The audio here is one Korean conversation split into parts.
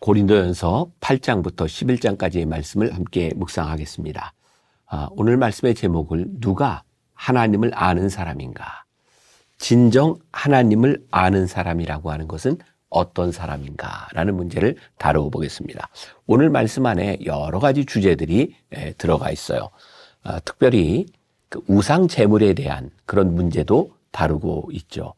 고린도전서 8장부터 11장까지의 말씀을 함께 묵상하겠습니다. 오늘 말씀의 제목을 누가 하나님을 아는 사람인가? 진정 하나님을 아는 사람이라고 하는 것은 어떤 사람인가? 라는 문제를 다루어 보겠습니다. 오늘 말씀 안에 여러 가지 주제들이 들어가 있어요. 특별히 그 우상 제물에 대한 그런 문제도 다루고 있죠.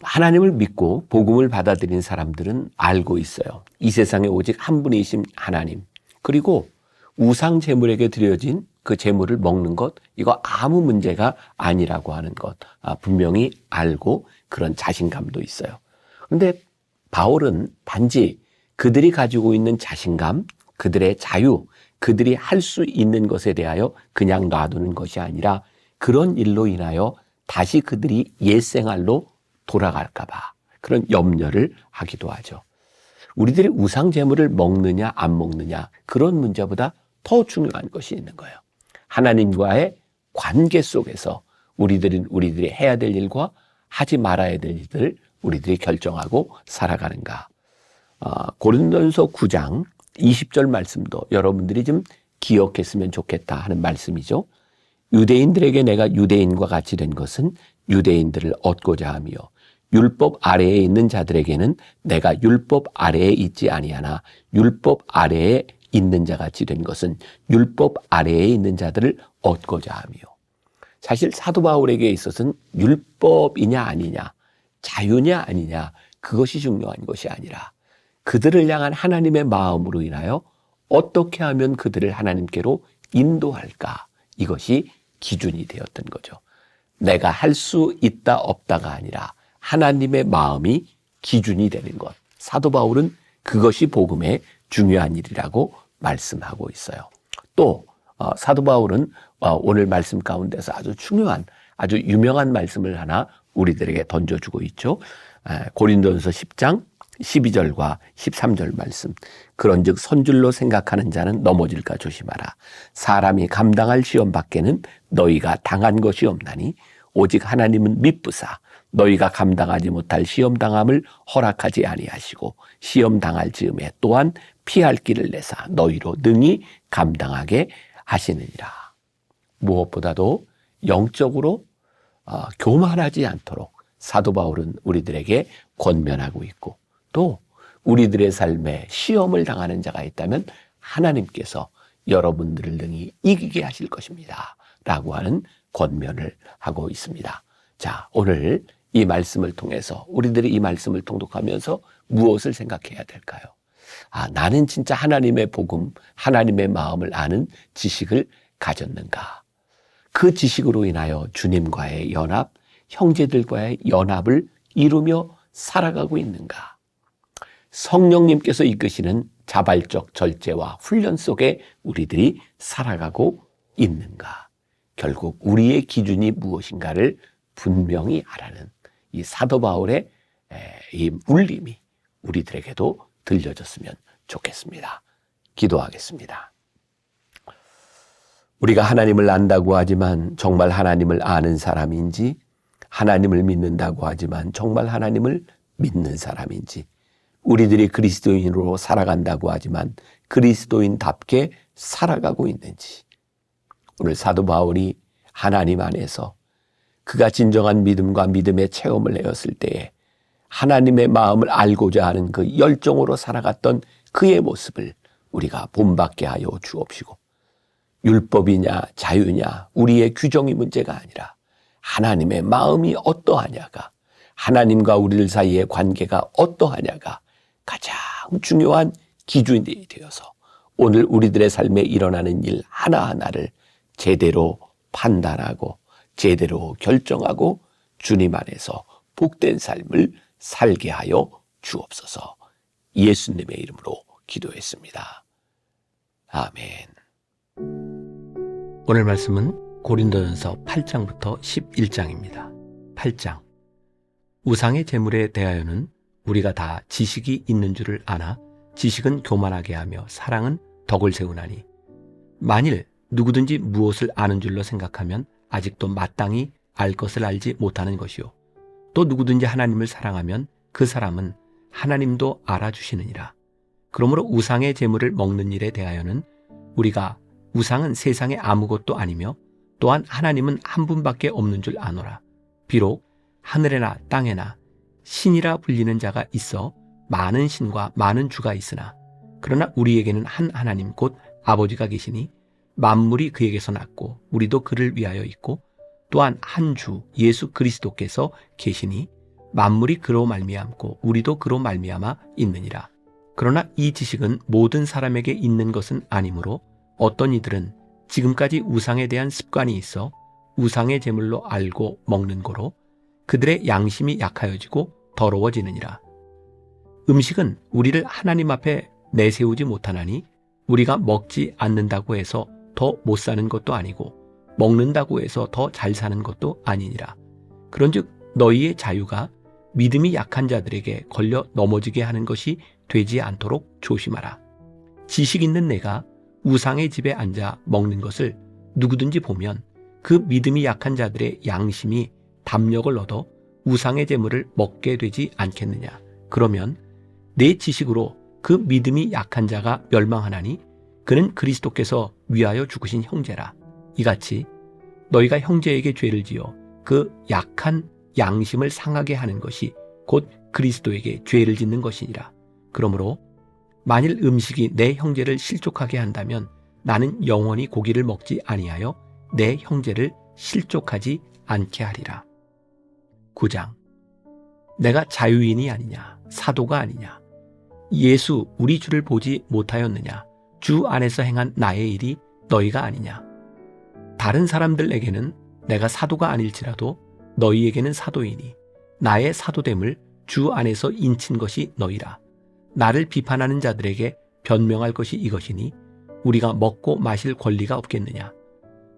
하나님을 믿고 복음을 받아들인 사람들은 알고 있어요. 이 세상에 오직 한 분이신 하나님, 그리고 우상 제물에게 드려진 그 제물을 먹는 것, 이거 아무 문제가 아니라고 하는 것 분명히 알고 그런 자신감도 있어요. 그런데 바울은 단지 그들이 가지고 있는 자신감, 그들의 자유, 그들이 할 수 있는 것에 대하여 그냥 놔두는 것이 아니라 그런 일로 인하여 다시 그들이 옛생활로 돌아갈까 봐 그런 염려를 하기도 하죠. 우리들이 우상 제물을 먹느냐 안 먹느냐 그런 문제보다 더 중요한 것이 있는 거예요. 하나님과의 관계 속에서 우리들이 해야 될 일과 하지 말아야 될 일들을 우리들이 결정하고 살아가는가. 고린도전서 9장 20절 말씀도 여러분들이 좀 기억했으면 좋겠다 하는 말씀이죠. 유대인들에게 내가 유대인과 같이 된 것은 유대인들을 얻고자 하며 율법 아래에 있는 자들에게는 내가 율법 아래에 있지 아니하나 율법 아래에 있는 자 같이 된 것은 율법 아래에 있는 자들을 얻고자 하며. 사실 사도 바울에게 있어서는 율법이냐 아니냐, 자유냐 아니냐, 그것이 중요한 것이 아니라 그들을 향한 하나님의 마음으로 인하여 어떻게 하면 그들을 하나님께로 인도할까, 이것이 기준이 되었던 거죠. 내가 할 수 있다 없다가 아니라 하나님의 마음이 기준이 되는 것. 사도 바울은 그것이 복음의 중요한 일이라고 말씀하고 있어요. 또 사도 바울은 오늘 말씀 가운데서 아주 중요한, 아주 유명한 말씀을 하나 우리들에게 던져주고 있죠. 고린도전서 10장 12절과 13절 말씀. 그런즉 선줄로 생각하는 자는 넘어질까 조심하라. 사람이 감당할 시험 밖에는 너희가 당한 것이 없나니 오직 하나님은 미쁘사 너희가 감당하지 못할 시험 당함을 허락하지 아니하시고 시험 당할 즈음에 또한 피할 길을 내사 너희로 능히 감당하게 하시느니라. 무엇보다도 영적으로 교만하지 않도록 사도 바울은 우리들에게 권면하고 있고, 또 우리들의 삶에 시험을 당하는 자가 있다면 하나님께서 여러분들을 능히 이기게 하실 것입니다 라고 하는 권면을 하고 있습니다. 자, 오늘 이 말씀을 통해서 우리들이 이 말씀을 통독하면서 무엇을 생각해야 될까요? 나는 진짜 하나님의 복음, 하나님의 마음을 아는 지식을 가졌는가? 그 지식으로 인하여 주님과의 연합, 형제들과의 연합을 이루며 살아가고 있는가? 성령님께서 이끄시는 자발적 절제와 훈련 속에 우리들이 살아가고 있는가? 결국 우리의 기준이 무엇인가를 분명히 하라는 이 사도 바울의 이 울림이 우리들에게도 들려졌으면 좋겠습니다. 기도하겠습니다. 우리가 하나님을 안다고 하지만 정말 하나님을 아는 사람인지, 하나님을 믿는다고 하지만 정말 하나님을 믿는 사람인지, 우리들이 그리스도인으로 살아간다고 하지만 그리스도인답게 살아가고 있는지, 오늘 사도 바울이 하나님 안에서 그가 진정한 믿음과 믿음의 체험을 내었을 때에 하나님의 마음을 알고자 하는 그 열정으로 살아갔던 그의 모습을 우리가 본받게 하여 주옵시고, 율법이냐 자유냐 우리의 규정이 문제가 아니라 하나님의 마음이 어떠하냐가, 하나님과 우리들 사이의 관계가 어떠하냐가 가장 중요한 기준이 되어서 오늘 우리들의 삶에 일어나는 일 하나하나를 제대로 판단하고 제대로 결정하고 주님 안에서 복된 삶을 살게 하여 주옵소서. 예수님의 이름으로 기도했습니다. 아멘. 오늘 말씀은 고린도전서 8장부터 11장입니다. 8장. 우상의 제물에 대하여는 우리가 다 지식이 있는 줄을 아나 지식은 교만하게 하며 사랑은 덕을 세우나니, 만일 누구든지 무엇을 아는 줄로 생각하면 아직도 마땅히 알 것을 알지 못하는 것이요, 또 누구든지 하나님을 사랑하면 그 사람은 하나님도 알아주시느니라. 그러므로 우상의 제물을 먹는 일에 대하여는 우리가 우상은 세상에 아무것도 아니며 또한 하나님은 한 분밖에 없는 줄 아노라. 비록 하늘에나 땅에나 신이라 불리는 자가 있어 많은 신과 많은 주가 있으나 그러나 우리에게는 한 하나님 곧 아버지가 계시니 만물이 그에게서 났고 우리도 그를 위하여 있고 또한 한 주 예수 그리스도께서 계시니 만물이 그로 말미암고 우리도 그로 말미암아 있느니라. 그러나 이 지식은 모든 사람에게 있는 것은 아니므로 어떤 이들은 지금까지 우상에 대한 습관이 있어 우상의 제물로 알고 먹는 거로 그들의 양심이 약하여지고 더러워지느니라. 음식은 우리를 하나님 앞에 내세우지 못하나니 우리가 먹지 않는다고 해서 더 못 사는 것도 아니고 먹는다고 해서 더 잘 사는 것도 아니니라. 그런즉 너희의 자유가 믿음이 약한 자들에게 걸려 넘어지게 하는 것이 되지 않도록 조심하라. 지식 있는 내가 우상의 집에 앉아 먹는 것을 누구든지 보면 그 믿음이 약한 자들의 양심이 담력을 얻어 우상의 제물을 먹게 되지 않겠느냐. 그러면 내 지식으로 그 믿음이 약한 자가 멸망하나니 그는 그리스도께서 위하여 죽으신 형제라. 이같이 너희가 형제에게 죄를 지어 그 약한 양심을 상하게 하는 것이 곧 그리스도에게 죄를 짓는 것이니라. 그러므로 만일 음식이 내 형제를 실족하게 한다면 나는 영원히 고기를 먹지 아니하여 내 형제를 실족하지 않게 하리라. 9장. 내가 자유인이 아니냐 사도가 아니냐 예수 우리 주를 보지 못하였느냐 주 안에서 행한 나의 일이 너희가 아니냐. 다른 사람들에게는 내가 사도가 아닐지라도 너희에게는 사도이니 나의 사도됨을 주 안에서 인친 것이 너희라. 나를 비판하는 자들에게 변명할 것이 이것이니 우리가 먹고 마실 권리가 없겠느냐.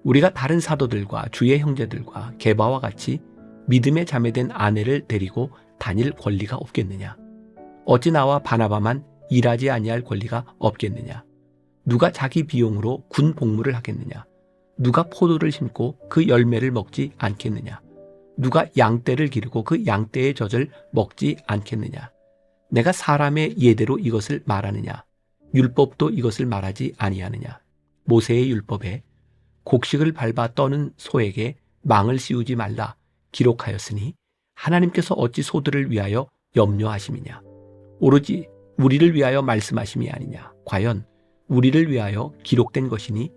우리가 다른 사도들과 주의 형제들과 게바와 같이 믿음에 자매된 아내를 데리고 다닐 권리가 없겠느냐. 어찌 나와 바나바만 일하지 아니할 권리가 없겠느냐. 누가 자기 비용으로 군 복무를 하겠느냐. 누가 포도를 심고 그 열매를 먹지 않겠느냐. 누가 양떼를 기르고 그 양떼의 젖을 먹지 않겠느냐. 내가 사람의 예대로 이것을 말하느냐. 율법도 이것을 말하지 아니하느냐. 모세의 율법에 곡식을 밟아 떠는 소에게 망을 씌우지 말라 기록하였으니 하나님께서 어찌 소들을 위하여 염려하심이냐. 오로지 우리를 위하여 말씀하심이 아니냐. 과연 우리를 위하여 기록된 것이니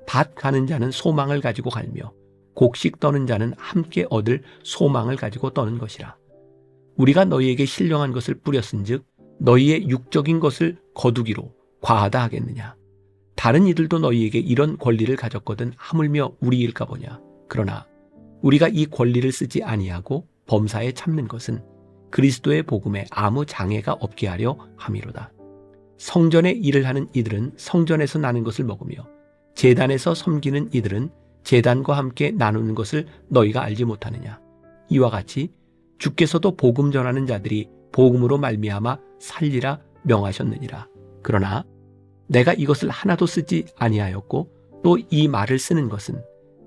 밭 가는 자는 소망을 가지고 갈며 곡식 떠는 자는 함께 얻을 소망을 가지고 떠는 것이라. 우리가 너희에게 신령한 것을 뿌렸은즉 너희의 육적인 것을 거두기로 과하다 하겠느냐. 다른 이들도 너희에게 이런 권리를 가졌거든 하물며 우리일까 보냐. 그러나 우리가 이 권리를 쓰지 아니하고 범사에 참는 것은 그리스도의 복음에 아무 장애가 없게 하려 함이로다. 성전에 일을 하는 이들은 성전에서 나는 것을 먹으며 제단에서 섬기는 이들은 제단과 함께 나누는 것을 너희가 알지 못하느냐. 이와 같이 주께서도 복음 전하는 자들이 복음으로 말미암아 살리라 명하셨느니라. 그러나 내가 이것을 하나도 쓰지 아니하였고 또 이 말을 쓰는 것은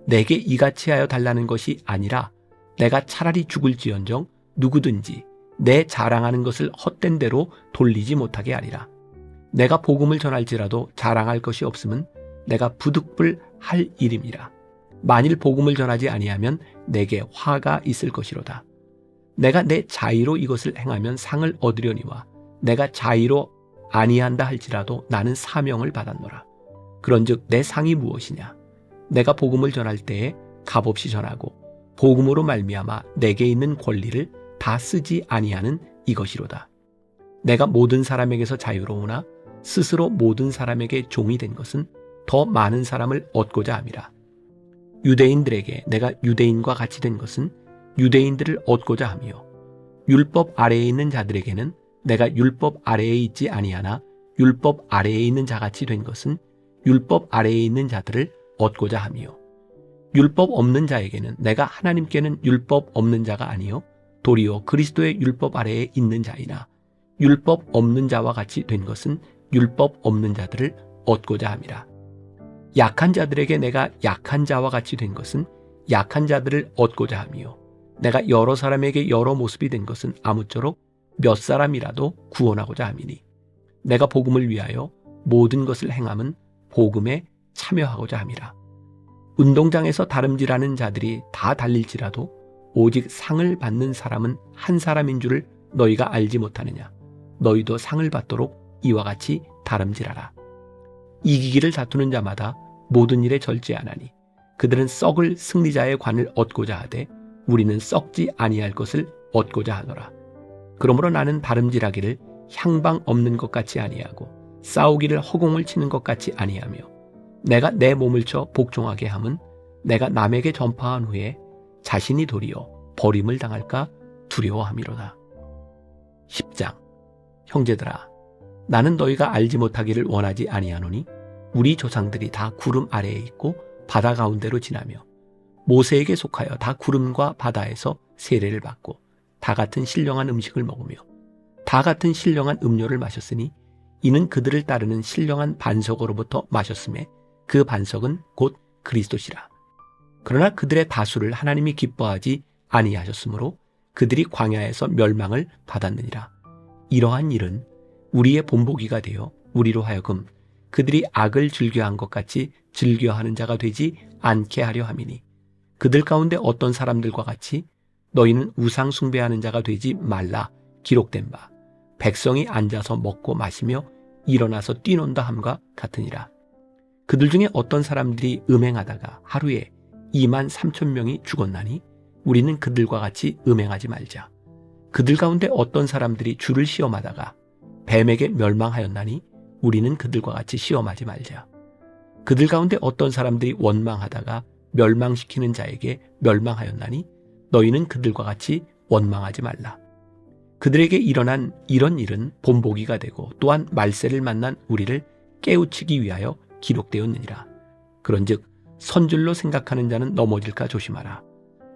내게 이같이 하여 달라는 것이 아니라 내가 차라리 죽을지언정 누구든지 내 자랑하는 것을 헛된 대로 돌리지 못하게 하리라. 내가 복음을 전할지라도 자랑할 것이 없음은 내가 부득불할 일임이라. 만일 복음을 전하지 아니하면 내게 화가 있을 것이로다. 내가 내 자의로 이것을 행하면 상을 얻으려니와 내가 자의로 아니한다 할지라도 나는 사명을 받았노라. 그런즉 내 상이 무엇이냐. 내가 복음을 전할 때에 값없이 전하고 복음으로 말미암아 내게 있는 권리를 다 쓰지 아니하는 이것이로다. 내가 모든 사람에게서 자유로우나 스스로 모든 사람에게 종이 된 것은 더 많은 사람을 얻고자 함이라. 유대인들에게 내가 유대인과 같이 된 것은 유대인들을 얻고자 하며 율법 아래에 있는 자들에게는 내가 율법 아래에 있지 아니하나 율법 아래에 있는 자같이 된 것은 율법 아래에 있는 자들을 얻고자 하며 율법 없는 자에게는 내가 하나님께는 율법 없는 자가 아니요 도리어 그리스도의 율법 아래에 있는 자이나 율법 없는 자와 같이 된 것은 율법 없는 자들을 얻고자 함이라. 약한 자들에게 내가 약한 자와 같이 된 것은 약한 자들을 얻고자 하며 내가 여러 사람에게 여러 모습이 된 것은 아무쪼록 몇 사람이라도 구원하고자 함이니 내가 복음을 위하여 모든 것을 행함은 복음에 참여하고자 함이라. 운동장에서 다름질하는 자들이 다 달릴지라도 오직 상을 받는 사람은 한 사람인 줄을 너희가 알지 못하느냐. 너희도 상을 받도록 이와 같이 다름질하라. 이기기를 다투는 자마다 모든 일에 절제하나니 그들은 썩을 승리자의 관을 얻고자 하되 우리는 썩지 아니할 것을 얻고자 하노라. 그러므로 나는 다름질하기를 향방 없는 것 같이 아니하고 싸우기를 허공을 치는 것 같이 아니하며 내가 내 몸을 쳐 복종하게 함은 내가 남에게 전파한 후에 자신이 도리어 버림을 당할까 두려워함이로다. 10장. 형제들아, 나는 너희가 알지 못하기를 원하지 아니하노니 우리 조상들이 다 구름 아래에 있고 바다 가운데로 지나며 모세에게 속하여 다 구름과 바다에서 세례를 받고 다 같은 신령한 음식을 먹으며 다 같은 신령한 음료를 마셨으니 이는 그들을 따르는 신령한 반석으로부터 마셨음에 그 반석은 곧 그리스도시라. 그러나 그들의 다수를 하나님이 기뻐하지 아니하셨으므로 그들이 광야에서 멸망을 받았느니라. 이러한 일은 우리의 본보기가 되어 우리로 하여금 그들이 악을 즐겨한 것 같이 즐겨하는 자가 되지 않게 하려 함이니 그들 가운데 어떤 사람들과 같이 너희는 우상 숭배하는 자가 되지 말라 기록된 바 백성이 앉아서 먹고 마시며 일어나서 뛰논다 함과 같으니라. 그들 중에 어떤 사람들이 음행하다가 하루에 23,000명이 죽었나니 우리는 그들과 같이 음행하지 말자. 그들 가운데 어떤 사람들이 주를 시험하다가 뱀에게 멸망하였나니 우리는 그들과 같이 시험하지 말자. 그들 가운데 어떤 사람들이 원망하다가 멸망시키는 자에게 멸망하였나니 너희는 그들과 같이 원망하지 말라. 그들에게 일어난 이런 일은 본보기가 되고 또한 말세를 만난 우리를 깨우치기 위하여 기록되었느니라. 그런즉 선줄로 생각하는 자는 넘어질까 조심하라.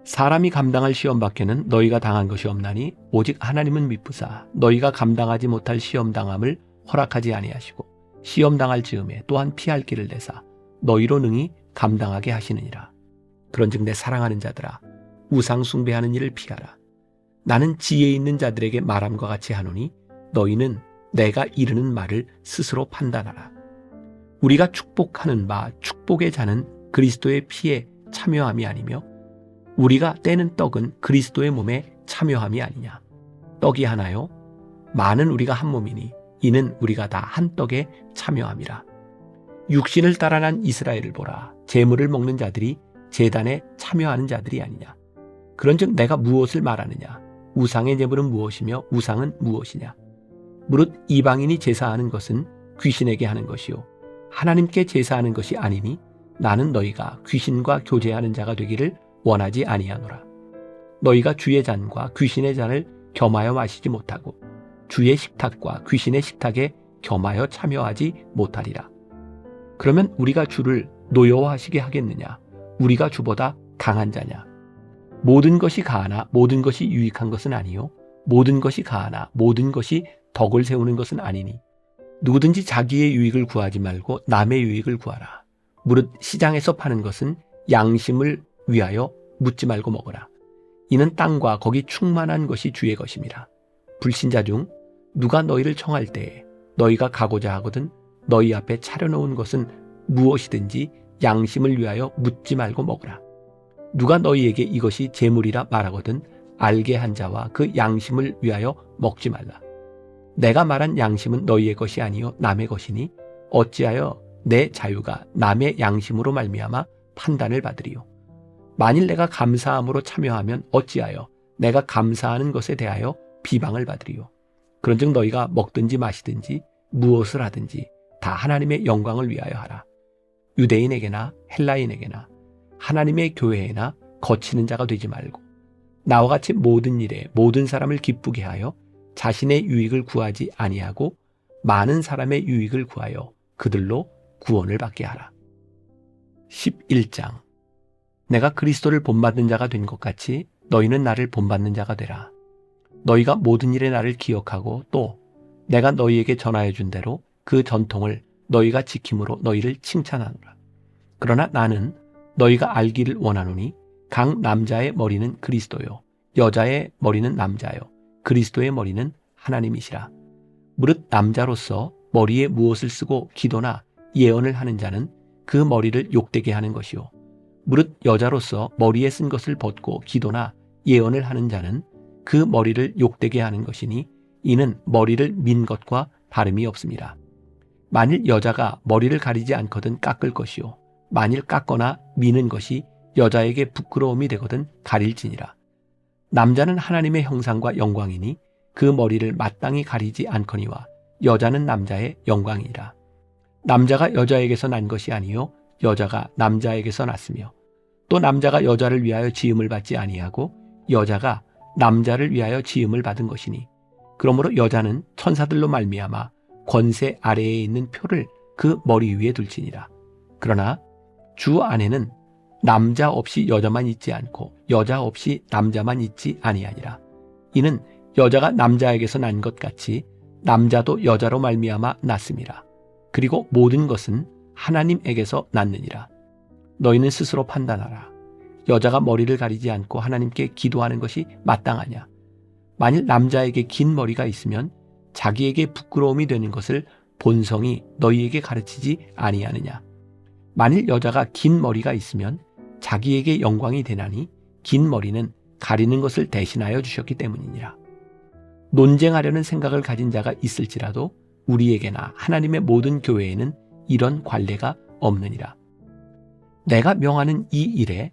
사람이 감당할 시험 밖에는 너희가 당한 것이 없나니 오직 하나님은 미쁘사 너희가 감당하지 못할 시험 당함을 허락하지 아니하시고 시험 당할 즈음에 또한 피할 길을 내사 너희로 능히 감당하게 하시느니라. 그런즉 내 사랑하는 자들아 우상 숭배하는 일을 피하라. 나는 지혜 있는 자들에게 말함과 같이 하노니 너희는 내가 이르는 말을 스스로 판단하라. 우리가 축복하는 바 축복의 자는 그리스도의 피에 참여함이 아니며 우리가 떼는 떡은 그리스도의 몸에 참여함이 아니냐. 떡이 하나요? 많은 우리가 한 몸이니 이는 우리가 다 한 떡에 참여함이라. 육신을 따라 난 이스라엘을 보라. 제물을 먹는 자들이 제단에 참여하는 자들이 아니냐. 그런즉 내가 무엇을 말하느냐. 우상의 제물은 무엇이며 우상은 무엇이냐. 무릇 이방인이 제사하는 것은 귀신에게 하는 것이요 하나님께 제사하는 것이 아니니 나는 너희가 귀신과 교제하는 자가 되기를 원하지 아니하노라. 너희가 주의 잔과 귀신의 잔을 겸하여 마시지 못하고 주의 식탁과 귀신의 식탁에 겸하여 참여하지 못하리라. 그러면 우리가 주를 노여워하시게 하겠느냐? 우리가 주보다 강한 자냐? 모든 것이 가하나 모든 것이 유익한 것은 아니요 모든 것이 가하나 모든 것이 덕을 세우는 것은 아니니 누구든지 자기의 유익을 구하지 말고 남의 유익을 구하라. 무릇 시장에서 파는 것은 양심을 위하여 묻지 말고 먹어라. 이는 땅과 거기 충만한 것이 주의 것임이라. 불신자 중 누가 너희를 청할 때에 너희가 가고자 하거든 너희 앞에 차려놓은 것은 무엇이든지 양심을 위하여 묻지 말고 먹으라. 누가 너희에게 이것이 재물이라 말하거든 알게 한 자와 그 양심을 위하여 먹지 말라. 내가 말한 양심은 너희의 것이 아니요 남의 것이니 어찌하여 내 자유가 남의 양심으로 말미암아 판단을 받으리요. 만일 내가 감사함으로 참여하면 어찌하여 내가 감사하는 것에 대하여 비방을 받으리요. 그런즉 너희가 먹든지 마시든지 무엇을 하든지 다 하나님의 영광을 위하여 하라. 유대인에게나 헬라인에게나 하나님의 교회에나 거치는 자가 되지 말고 나와 같이 모든 일에 모든 사람을 기쁘게 하여 자신의 유익을 구하지 아니하고 많은 사람의 유익을 구하여 그들로 구원을 받게 하라. 11장. 내가 그리스도를 본받는 자가 된 것 같이 너희는 나를 본받는 자가 되라. 너희가 모든 일에 나를 기억하고 또 내가 너희에게 전하여 준 대로 그 전통을 너희가 지킴으로 너희를 칭찬하노라. 그러나 나는 너희가 알기를 원하노니 각 남자의 머리는 그리스도요 여자의 머리는 남자요 그리스도의 머리는 하나님이시라. 무릇 남자로서 머리에 무엇을 쓰고 기도나 예언을 하는 자는 그 머리를 욕되게 하는 것이요 무릇 여자로서 머리에 쓴 것을 벗고 기도나 예언을 하는 자는 그 머리를 욕되게 하는 것이니 이는 머리를 민 것과 다름이 없습니다. 만일 여자가 머리를 가리지 않거든 깎을 것이요 만일 깎거나 미는 것이 여자에게 부끄러움이 되거든 가릴지니라. 남자는 하나님의 형상과 영광이니 그 머리를 마땅히 가리지 않거니와 여자는 남자의 영광이니라. 남자가 여자에게서 난 것이 아니요 여자가 남자에게서 났으며 또 남자가 여자를 위하여 지음을 받지 아니하고 여자가 남자를 위하여 지음을 받은 것이니 그러므로 여자는 천사들로 말미암아 권세 아래에 있는 표를 그 머리 위에 둘지니라. 그러나 주 안에는 남자 없이 여자만 있지 않고 여자 없이 남자만 있지 아니하니라. 이는 여자가 남자에게서 난 것 같이 남자도 여자로 말미암아 났음이라. 그리고 모든 것은 하나님에게서 났느니라. 너희는 스스로 판단하라. 여자가 머리를 가리지 않고 하나님께 기도하는 것이 마땅하냐? 만일 남자에게 긴 머리가 있으면 자기에게 부끄러움이 되는 것을 본성이 너희에게 가르치지 아니하느냐? 만일 여자가 긴 머리가 있으면 자기에게 영광이 되나니 긴 머리는 가리는 것을 대신하여 주셨기 때문이니라. 논쟁하려는 생각을 가진 자가 있을지라도 우리에게나 하나님의 모든 교회에는 이런 관례가 없느니라. 내가 명하는 이 일에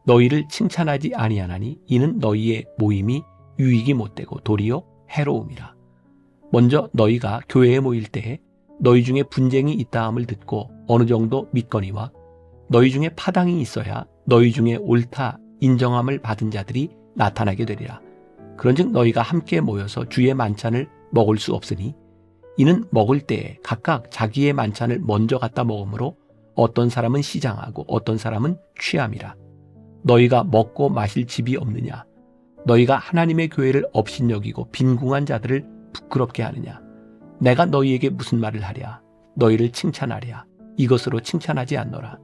너희를 칭찬하지 아니하나니 이는 너희의 모임이 유익이 못되고 도리어 해로움이라. 먼저 너희가 교회에 모일 때에 너희 중에 분쟁이 있다함을 듣고 어느 정도 믿거니와 너희 중에 파당이 있어야 너희 중에 옳다 인정함을 받은 자들이 나타나게 되리라. 그런즉 너희가 함께 모여서 주의 만찬을 먹을 수 없으니 이는 먹을 때에 각각 자기의 만찬을 먼저 갖다 먹으므로 어떤 사람은 시장하고 어떤 사람은 취함이라. 너희가 먹고 마실 집이 없느냐? 너희가 하나님의 교회를 업신여기고 빈궁한 자들을 부끄럽게 하느냐? 내가 너희에게 무슨 말을 하랴? 너희를 칭찬하랴? 이것으로 칭찬하지 않노라.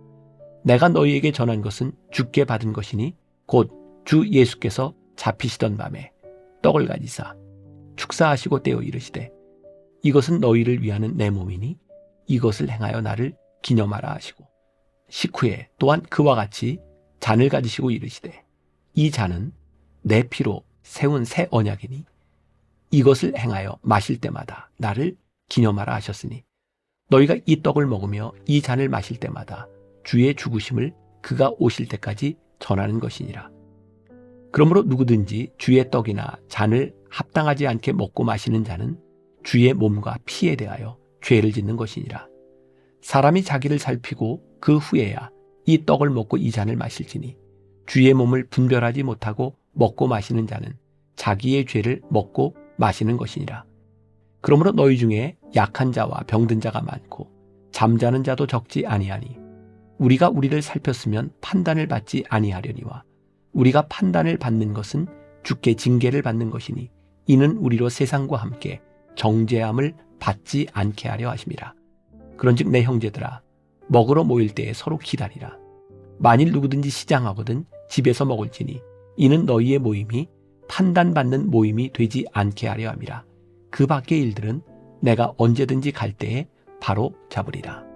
내가 너희에게 전한 것은 주께 받은 것이니 곧 주 예수께서 잡히시던 밤에 떡을 가지사 축사하시고 떼어 이르시되 이것은 너희를 위하는 내 몸이니 이것을 행하여 나를 기념하라 하시고 식후에 또한 그와 같이 잔을 가지시고 이르시되 이 잔은 내 피로 세운 새 언약이니 이것을 행하여 마실 때마다 나를 기념하라 하셨으니 너희가 이 떡을 먹으며 이 잔을 마실 때마다 주의 죽으심을 그가 오실 때까지 전하는 것이니라. 그러므로 누구든지 주의 떡이나 잔을 합당하지 않게 먹고 마시는 자는 주의 몸과 피에 대하여 죄를 짓는 것이니라. 사람이 자기를 살피고 그 후에야 이 떡을 먹고 이 잔을 마실지니 주의 몸을 분별하지 못하고 먹고 마시는 자는 자기의 죄를 먹고 마시는 것이니라. 그러므로 너희 중에 약한 자와 병든 자가 많고 잠자는 자도 적지 아니하니 우리가 우리를 살폈으면 판단을 받지 아니하려니와 우리가 판단을 받는 것은 주께 징계를 받는 것이니 이는 우리로 세상과 함께 정죄함을 받지 않게 하려 하심이라. 그런즉 내 형제들아 먹으러 모일 때에 서로 기다리라. 만일 누구든지 시장하거든 집에서 먹을지니 이는 너희의 모임이 판단받는 모임이 되지 않게 하려 함이라. 그 밖의 일들은 내가 언제든지 갈 때에 바로 잡으리라.